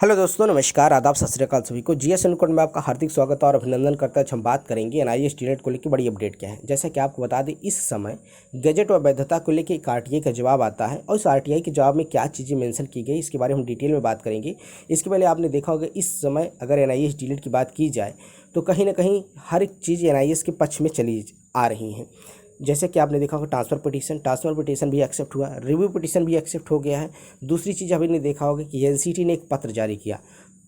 Hello दोस्तों, नमस्कार, आदाब, सत श्री अकाल सभी को। जीएस एनकोड में आपका हार्दिक स्वागत और अभिनंदन करता है। हम बात करेंगे एनआईएस डीलेट को लेकर बड़ी अपडेट क्या है। जैसा कि आपको बता दें, इस समय गजट व वैधता को लेकर एक आरटीआई का जवाब आता है और इस आरटीआई के जवाब में क्या चीज़ें मेंशन की गई, इसके बारे में हम डिटेल में बात करेंगे। इसके पहले आपने देखा होगा, इस समय अगर एनआईएस डीलेट की बात की जाए तो कहीं ना कहीं हर एक चीज़ एनआईएस के पक्ष में चली आ रही हैं। जैसे कि आपने देखा होगा, ट्रांसफ़र पिटीशन भी एक्सेप्ट हुआ, रिव्यू पिटीशन भी एक्सेप्ट हो गया है। दूसरी चीज़ आपने देखा होगा कि एनसीटी ने एक पत्र जारी किया।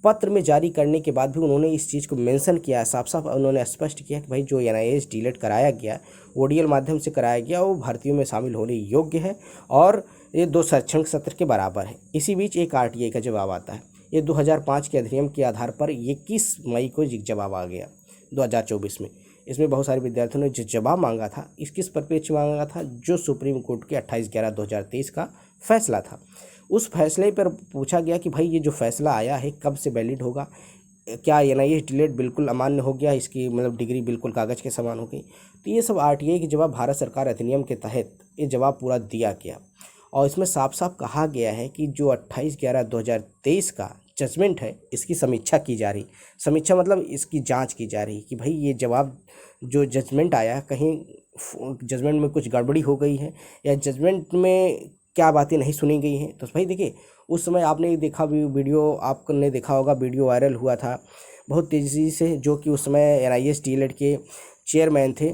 पत्र में जारी करने के बाद भी उन्होंने इस चीज़ को मेंशन किया, साफ साफ उन्होंने स्पष्ट किया कि भाई जो एनआईएस डीलेट कराया गया, ओडीएल माध्यम से कराया गया, वो भर्तियों में शामिल होने योग्य है और ये 2 शैक्षणिक सत्र के बराबर है। इसी बीच एक आरटीआई का जवाब आता है। ये 2005 के अधिनियम के आधार पर 21 मई को जवाब आ गया 2024 में। इसमें बहुत सारे विद्यार्थियों ने जो जवाब मांगा था, किस परिप्रेक्ष्य मांगा था, जो सुप्रीम कोर्ट के 28/11/2023 का फैसला था। उस फैसले पर पूछा गया कि भाई ये जो फैसला आया है कब से वैलिड होगा, क्या एनआईएस डीलेट बिल्कुल अमान्य हो गया, इसकी मतलब डिग्री बिल्कुल कागज़ के समान हो गई। तो ये सब आरटीआई के जवाब भारत सरकार अधिनियम के तहत ये जवाब पूरा दिया गया और इसमें साफ साफ कहा गया है कि जो 28/11/2023 का जजमेंट है, इसकी समीक्षा की जा रही। समीक्षा मतलब इसकी जांच की जा रही कि भाई ये जवाब जो जजमेंट आया, कहीं जजमेंट में कुछ गड़बड़ी हो गई है या जजमेंट में क्या बातें नहीं सुनी गई हैं। तो भाई देखिए, उस समय आपने देखा वीडियो, आपने देखा होगा, वीडियो वायरल हुआ था बहुत तेज़ी से, जो कि उस समय एनआईएस डीलेट के चेयरमैन थे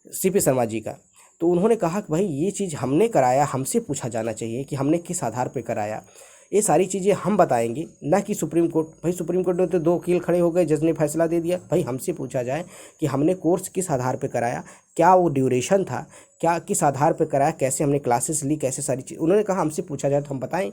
सीपी शर्मा जी का। तो उन्होंने कहा कि भाई ये चीज़ हमने कराया, हमसे पूछा जाना चाहिए कि हमने किस आधार पर कराया। ये सारी चीज़ें हम बताएंगे, ना कि सुप्रीम कोर्ट। भाई सुप्रीम कोर्ट में तो 2 वकील खड़े हो गए, जज ने फैसला दे दिया। भाई हमसे पूछा जाए कि हमने कोर्स किस आधार पे कराया, क्या वो ड्यूरेशन था, क्या किस आधार पे कराया, कैसे हमने क्लासेस ली, कैसे सारी चीज़। उन्होंने कहा हमसे पूछा जाए तो हम बताएं।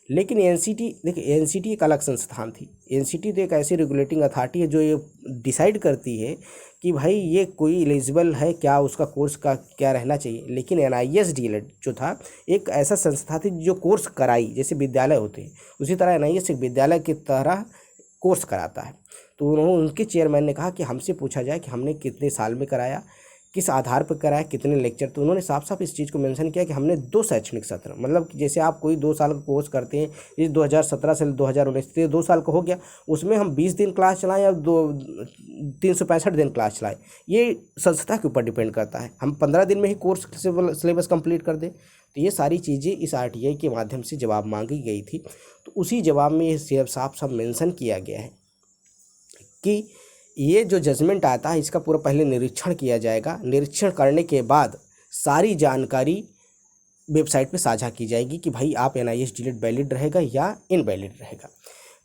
लेकिन एनसीटी, देखिए एनसीटी एक अलग संस्थान थी। एनसीटी तो एक ऐसी रेगुलेटिंग अथॉरिटी है जो ये डिसाइड करती है कि भाई ये कोई एलिजिबल है क्या, उसका कोर्स का क्या रहना चाहिए। लेकिन एनआईएस डीलेट जो था, एक ऐसा संस्था थी जो कोर्स कराई, जैसे विद्यालय होते हैं उसी तरह एनआईएस एक विद्यालय की तरह कोर्स कराता है। तो उन्होंने, उनके चेयरमैन ने कहा कि हमसे पूछा जाए कि हमने कितने साल में कराया, किस आधार पर कराया, कितने लेक्चर। तो उन्होंने साफ साफ इस चीज़ को मेंशन किया कि हमने 2 शैक्षणिक सत्र, मतलब कि जैसे आप कोई 2 साल का कोर्स करते हैं, इस 2017 से 2019 तक 2 साल का हो गया, उसमें हम 20 दिन क्लास चलाएं या 365 दिन क्लास चलाएं, ये संस्था के ऊपर डिपेंड करता है। हम 15 दिन में ही कोर्स सिलेबस कंप्लीट कर दें। तो ये सारी चीज़ें इस आरटीआई के माध्यम से जवाब मांगी गई थी। तो उसी जवाब में ये साफ साफ मेंशन किया गया है कि ये जो जजमेंट आता है, इसका पूरा पहले निरीक्षण किया जाएगा। निरीक्षण करने के बाद सारी जानकारी वेबसाइट पे साझा की जाएगी कि भाई आप एनआईएस डीलेट वैलिड रहेगा या इनवैलिड रहेगा।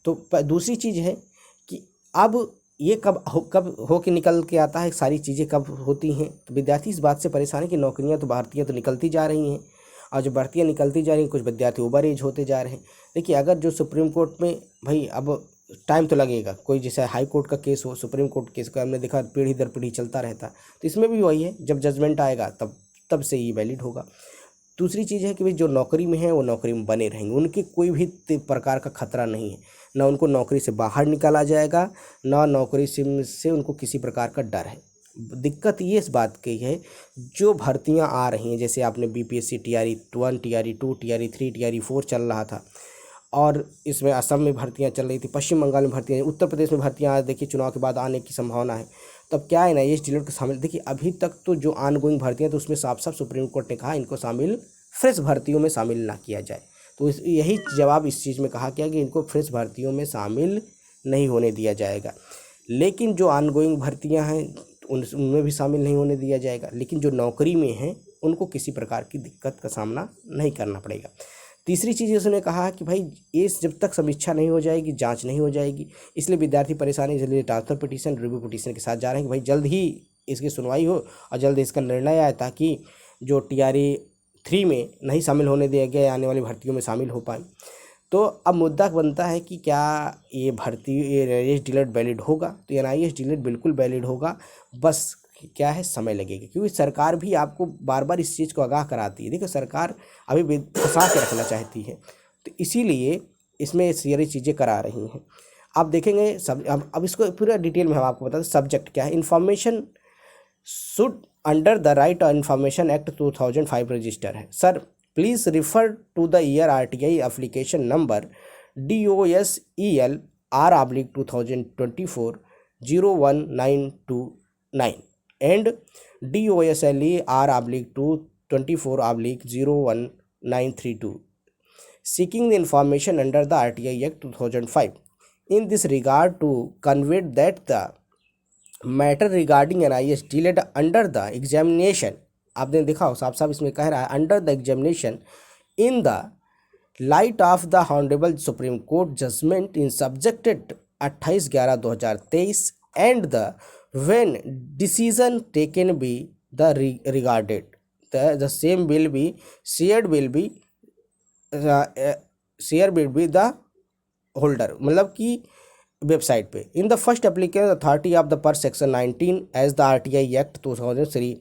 तो दूसरी चीज़ है कि अब ये कब हो के निकल के आता है, सारी चीज़ें कब होती हैं। तो विद्यार्थी इस बात से परेशान है कि नौकरियाँ तो भर्तियाँ तो निकलती जा रही हैं और जो भर्तियाँ निकलती जा रही हैं, कुछ विद्यार्थी ओवर एज होते जा रहे हैं। देखिए, अगर जो सुप्रीम कोर्ट में, भाई अब टाइम तो लगेगा, कोई जैसे हाई कोर्ट का केस हो, सुप्रीम कोर्ट केस का हमने देखा पीढ़ी दर पीढ़ी चलता रहता, तो इसमें भी वही है, जब जजमेंट आएगा तब से ये वैलिड होगा। दूसरी चीज़ है कि भाई जो नौकरी में है वो नौकरी में बने रहेंगे, उनके कोई भी प्रकार का खतरा नहीं है, ना उनको नौकरी से बाहर निकाला जाएगा, ना नौकरी से उनको किसी प्रकार का डर है। दिक्कत ये इस बात की है, जो भर्तियां आ रही हैं, जैसे आपने BPSC TRE 1, TRE 2, TRE 3, TRE 4 चल रहा था और इसमें असम में भर्तियां चल रही थी, पश्चिम बंगाल में भर्तियां, उत्तर प्रदेश में भर्तियां आज देखिए चुनाव के बाद आने की संभावना है। तब क्या है ना, ये डीलेट को शामिल, देखिए अभी तक तो जो ऑनगोइंग भर्तियां, तो उसमें साफ साफ सुप्रीम कोर्ट ने कहा इनको शामिल, फ्रेश भर्तियों में शामिल ना किया जाए। तो यही जवाब इस चीज़ में कहा गया कि इनको फ्रेश भर्तियों में शामिल नहीं होने दिया जाएगा। लेकिन जो ऑनगोइंग भर्तियाँ हैं उनमें भी शामिल नहीं होने दिया जाएगा। लेकिन जो नौकरी में हैं उनको किसी प्रकार की दिक्कत का सामना नहीं करना पड़ेगा। तीसरी चीज़ उसने कहा कि भाई ये जब तक समीक्षा नहीं हो जाएगी, जांच नहीं हो जाएगी, इसलिए विद्यार्थी परेशानी, इसलिए ट्रांसफर पिटीशन, रिव्यू पिटीशन के साथ जा रहे हैं कि भाई जल्द ही इसकी सुनवाई हो और जल्द इसका निर्णय आए, ताकि जो टीआरई 3 में नहीं शामिल होने दिया गया आने वाली भर्तियों में शामिल हो पाए। तो अब मुद्दा बनता है कि क्या ये भर्ती, ये एनआईएस डीलेट वैलिड होगा। तो एनआईएस डीलेट बिल्कुल वैलिड होगा, बस क्या है, समय लगेगा, क्योंकि सरकार भी आपको बार बार इस चीज़ को आगाह कराती है। देखो, सरकार अभी फंसा के रखना चाहती है, तो इसीलिए इसमें सारी चीज़ें करा रही हैं। आप देखेंगे सब, अब इसको पूरा डिटेल में हम आपको बता दें। सब्जेक्ट क्या है, information should under the right information act 2005 register है। Sir please refer to the year RTI application number DOSELR/2024/01929 and DOSLER/2024/01932, seeking the information under the RTI Act 2005. In this regard, to convey that the matter regarding NIS delayed under the examination, आपने देखा हो साफ साफ इसमें कह रहा है under the examination in the light of the honourable supreme court judgment in subjected 28/11/2023 and the when decision taken be the regarded the same will be share will be the holder, मतलब कि website पे in the first application authority of the per section 19 as the RTI act 2003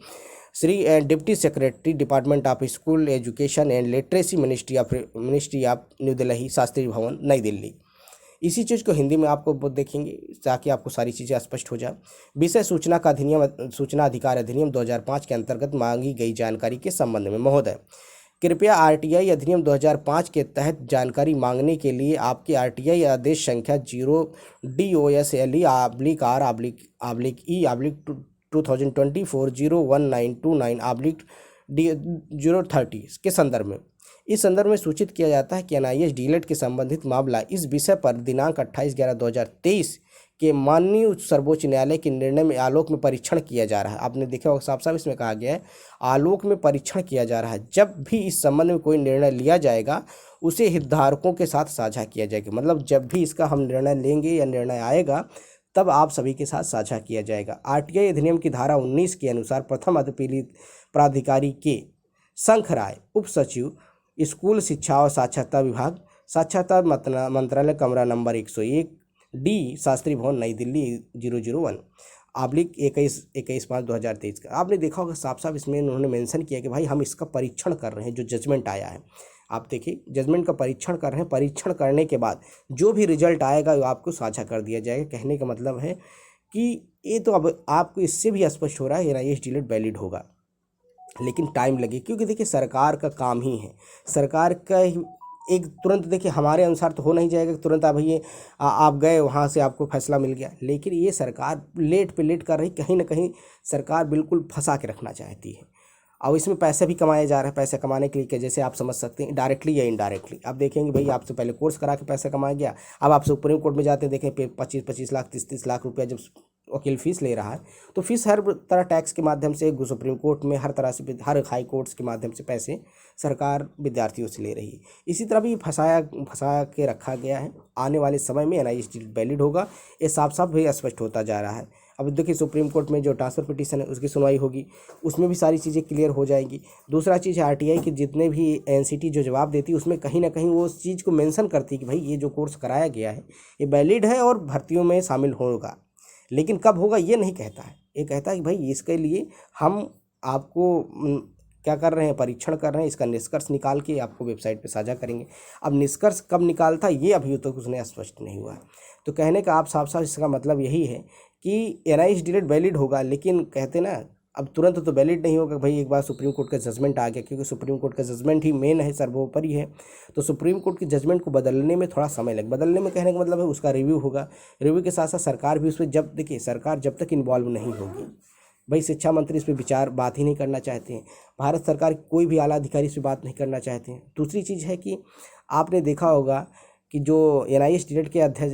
Shri and deputy secretary department of school education and literacy ministry of new Delhi, Shastri भवन, नई दिल्ली। इसी चीज़ को हिंदी में आपको देखेंगे ताकि आपको सारी चीज़ें स्पष्ट हो जाए। विषय सूचना अधिकार अधिनियम 2005 के अंतर्गत मांगी गई जानकारी के संबंध में महोदय, कृपया RTI अधिनियम 2005 के तहत जानकारी मांगने के लिए आपके RTI आदेश संख्या 0DOSLE/2024/01929/030 के संदर्भ में इस संदर्भ में सूचित किया जाता है कि NIS डीलेट के संबंधित मामला इस विषय पर दिनांक 28/11/2023 के माननीय सर्वोच्च न्यायालय के निर्णय में आलोक में परीक्षण किया जा रहा है। आपने देखा होगा साफ साफ इसमें कहा गया है आलोक में परीक्षण किया जा रहा है। जब भी इस संबंध में कोई निर्णय लिया जाएगा उसे हितधारकों के साथ साझा किया जाएगा, मतलब जब भी इसका हम निर्णय लेंगे या निर्णय आएगा तब आप सभी के साथ साझा किया जाएगा। RTI अधिनियम की धारा 19 के अनुसार प्रथम अपीलीत प्राधिकारी के शंख राय, उप सचिव स्कूल शिक्षा और साक्षरता विभाग, साक्षरता मंत्रालय, कमरा नंबर 101, D, शास्त्री भवन, नई दिल्ली 001/21/5/2023 का। आपने देखा होगा साफ साफ इसमें उन्होंने मेंशन किया कि भाई हम इसका परीक्षण कर रहे हैं। जो जजमेंट आया है आप देखिए, जजमेंट का परीक्षण कर रहे हैं, परीक्षण करने के बाद जो भी रिजल्ट आएगा वो आपको साझा कर दिया जाएगा। कहने का मतलब है कि ये तो अब आपको इससे भी स्पष्ट हो रहा है NIS डीलेट वैलिड होगा, लेकिन टाइम लगे, क्योंकि देखिए सरकार का काम ही है, सरकार का एक तुरंत देखिए हमारे अनुसार तो हो नहीं जाएगा तुरंत आप गए वहाँ से आपको फैसला मिल गया, लेकिन ये सरकार लेट पे लेट कर रही, कहीं ना कहीं सरकार बिल्कुल फंसा के रखना चाहती है। और इसमें पैसे भी कमाए जा रहे हैं। पैसे कमाने के लिए जैसे आप समझ सकते हैं डायरेक्टली या इनडायरेक्टली। आप देखेंगे भाई आपसे पहले कोर्स करा के पैसा कमाया गया, अब आप सुप्रीम कोर्ट में जाते हैं देखें 25-25 लाख 30-30 लाख रुपया जब वकील फीस ले रहा है, तो फीस हर तरह टैक्स के माध्यम से सुप्रीम कोर्ट में हर तरह से हर हाई कोर्ट्स के माध्यम से पैसे सरकार विद्यार्थियों से ले रही है। इसी तरह भी फंसा के रखा गया है। आने वाले समय में NIS वैलिड होगा, ये साफ साफ भी स्पष्ट होता जा रहा है। अब देखिए सुप्रीम कोर्ट में जो ट्रांसफ़र पिटीशन है उसकी सुनवाई होगी, उसमें भी सारी चीज़ें क्लियर हो जाएंगी। दूसरा चीज़ है RTI की जितने भी NCT जो जवाब देती है उसमें कहीं ना कहीं वो उस चीज़ को मेंशन करती है कि भाई ये जो कोर्स कराया गया है ये वैलिड है और भर्तियों में शामिल होगा, लेकिन कब होगा ये नहीं कहता है। ये कहता है कि भाई इसके लिए हम आपको क्या कर रहे हैं, परीक्षण कर रहे हैं, इसका निष्कर्ष निकाल के आपको वेबसाइट पे साझा करेंगे। अब निष्कर्ष कब निकालता ये अभी तक उसने स्पष्ट नहीं हुआ है। तो कहने का आप साफ साफ इसका मतलब यही है कि NIS डीलेट वैलिड होगा, लेकिन कहते ना अब तुरंत तो वैलिड नहीं होगा भाई। एक बार सुप्रीम कोर्ट का जजमेंट आ गया, क्योंकि सुप्रीम कोर्ट का जजमेंट ही मेन है, सर्वोपरि है, तो सुप्रीम कोर्ट की जजमेंट को बदलने में थोड़ा समय लगे। बदलने में कहने का मतलब है उसका रिव्यू होगा, रिव्यू के साथ साथ सरकार भी उस पर जब देखिए सरकार जब तक इन्वॉल्व नहीं होगी, भाई शिक्षा मंत्री इस पर बात ही नहीं करना चाहते हैं, भारत सरकार कोई भी आला अधिकारी इस पर बात नहीं करना चाहते हैं। दूसरी चीज़ है कि आपने देखा होगा कि जो NIS डीलेट के अध्यक्ष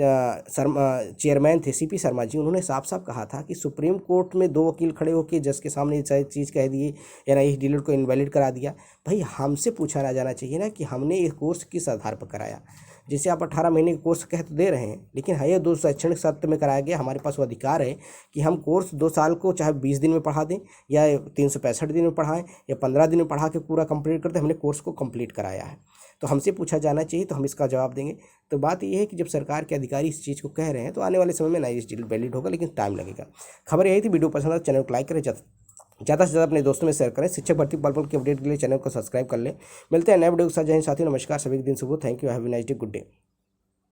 चेयरमैन थे CP शर्मा जी, उन्होंने साफ साफ कहा था कि सुप्रीम कोर्ट में 2 वकील खड़े होकर जज के सामने चीज़ कह दिए, NIS डीलेट को इनवैलिड करा दिया। भाई हमसे पूछा ना जाना चाहिए ना कि हमने ये कोर्स किस आधार पर कराया। जैसे आप 18 महीने का कोर्स कह तो दे रहे हैं, लेकिन है ये 2 शैक्षणिक सत्र में कराया गया। हमारे पास वो अधिकार है कि हम कोर्स 2 साल को चाहे 20 दिन में पढ़ा दें या 365 दिन में पढ़ाएं या 15 दिन में पढ़ा के पूरा कंप्लीट कर दें। हमने कोर्स को कंप्लीट कराया है, तो हमसे पूछा जाना चाहिए, तो हम इसका जवाब देंगे। तो बात यह है कि जब सरकार के अधिकारी इस चीज़ को कह रहे हैं तो आने वाले समय में NIS डीलेट वैलिड होगा, लेकिन टाइम लगेगा। खबर यही थी। वीडियो पसंद है चैनल को लाइक करें, ज़्यादा से ज़्यादा अपने दोस्तों में शेयर करें। शिक्षक भर्ती पल की अपडेट के लिए चैनल को सब्सक्राइब कर लें। मिलते हैं नए वीडियो के साथ। जय हिंद साथियों, नमस्कार, सभी दिन शुभ। Thank you, have a nice day, good day.